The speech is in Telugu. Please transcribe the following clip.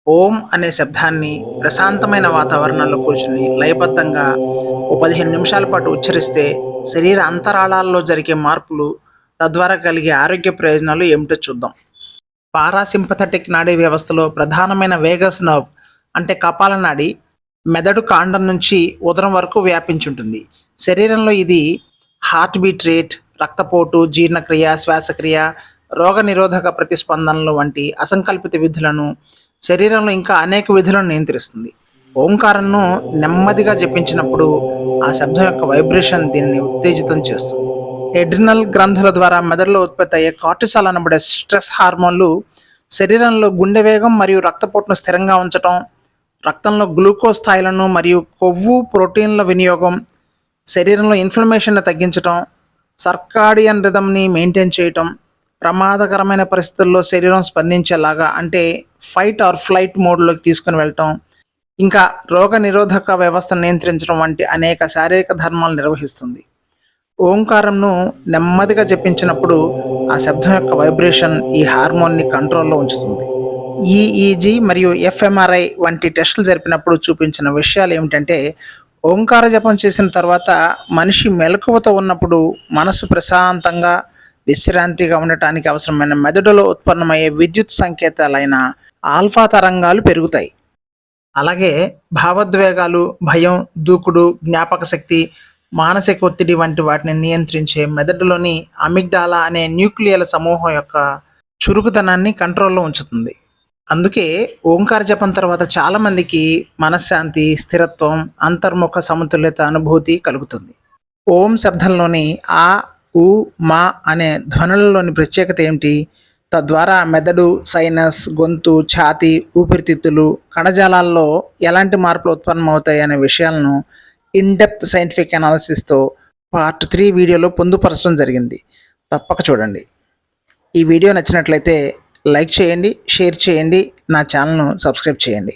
ఓం అనే శబ్దాన్ని ప్రశాంతమైన వాతావరణంలో కూర్చుని లయబద్ధంగా ఓ 15 నిమిషాల పాటు ఉచ్చరిస్తే శరీర అంతరాళాల్లో జరిగే మార్పులు, తద్వారా కలిగే ఆరోగ్య ప్రయోజనాలు ఏమిటో చూద్దాం. పారాసింపథెటిక్ నాడీ వ్యవస్థలో ప్రధానమైన వేగస్ నర్వ్ అంటే కపాల నాడి మెదడు కాండం నుంచి ఉదరం వరకు వ్యాపించుంటుంది. శరీరంలో ఇది హార్ట్ బీట్ రేట్, రక్తపోటు, జీర్ణక్రియ, శ్వాసక్రియ, రోగ నిరోధక ప్రతిస్పందనలు వంటి అసంకల్పిత విధులను, శరీరంలో ఇంకా అనేక విధులను నియంత్రిస్తుంది. ఓంకారంను నెమ్మదిగా జపించినప్పుడు ఆ శబ్దం యొక్క వైబ్రేషన్ దీన్ని ఉత్తేజితం చేస్తుంది. ఎడ్రినల్ గ్రంథుల ద్వారా మెదడులో ఉత్పత్తి అయ్యే కార్టిసాల్ అనబడే స్ట్రెస్ హార్మోన్లు శరీరంలో గుండె వేగం మరియు రక్తపోటును స్థిరంగా ఉంచటం, రక్తంలో గ్లూకోజ్ స్థాయిలను మరియు కొవ్వు ప్రోటీన్ల వినియోగం, శరీరంలో ఇన్ఫ్లమేషన్ని తగ్గించటం, సర్కాడియన్ రిథమ్ని మెయింటైన్ చేయటం, ప్రమాదకరమైన పరిస్థితుల్లో శరీరం స్పందించేలాగా అంటే ఫైట్ ఆర్ ఫ్లైట్ మోడ్లోకి తీసుకుని వెళ్ళటం, ఇంకా రోగ నిరోధక వ్యవస్థను నియంత్రించడం వంటి అనేక శారీరక ధర్మాలు నిర్వహిస్తుంది. ఓంకారంను నెమ్మదిగా జపించినప్పుడు ఆ శబ్దం యొక్క వైబ్రేషన్ ఈ హార్మోన్ని కంట్రోల్లో ఉంచుతుంది. ఈఈజీ మరియు ఎఫ్ఎంఆర్ఐ వంటి టెస్టులు జరిపినప్పుడు చూపించిన విషయాలు ఏమిటంటే, ఓంకార జపం చేసిన తర్వాత మనిషి మెలకువతో ఉన్నప్పుడు మనసు ప్రశాంతంగా విశ్రాంతిగా ఉండటానికి అవసరమైన మెదడులో ఉత్పన్నమయ్యే విద్యుత్ సంకేతాలైన ఆల్ఫా తరంగాలు పెరుగుతాయి. అలాగే భావోద్వేగాలు, భయం, దూకుడు, జ్ఞాపక శక్తి, మానసిక ఒత్తిడి వంటి వాటిని నియంత్రించే మెదడులోని అమిగ్డాలా అనే న్యూక్లియల సమూహం యొక్క చురుకుదనాన్ని కంట్రోల్లో ఉంచుతుంది. అందుకే ఓంకార జపం తర్వాత చాలామందికి మనశ్శాంతి, స్థిరత్వం, అంతర్ముఖ సమతుల్యత అనుభూతి కలుగుతుంది. ఓం శబ్దంలోని ఆ, ఉ, మా అనే ధ్వనులలోని ప్రత్యేకత ఏమిటి? తద్వారా మెదడు, సైనస్, గొంతు, ఛాతీ, ఊపిరితిత్తులు, కణజాలాల్లో ఎలాంటి మార్పులు ఉత్పన్నమవుతాయి అనే విషయాలను ఇన్డెప్త్ సైంటిఫిక్ అనాలిసిస్తో పార్ట్ 3 వీడియోలో పొందుపరచడం జరిగింది. తప్పక చూడండి. ఈ వీడియో నచ్చినట్లయితే లైక్ చేయండి, షేర్ చేయండి, నా ఛానల్ను సబ్స్క్రైబ్ చేయండి.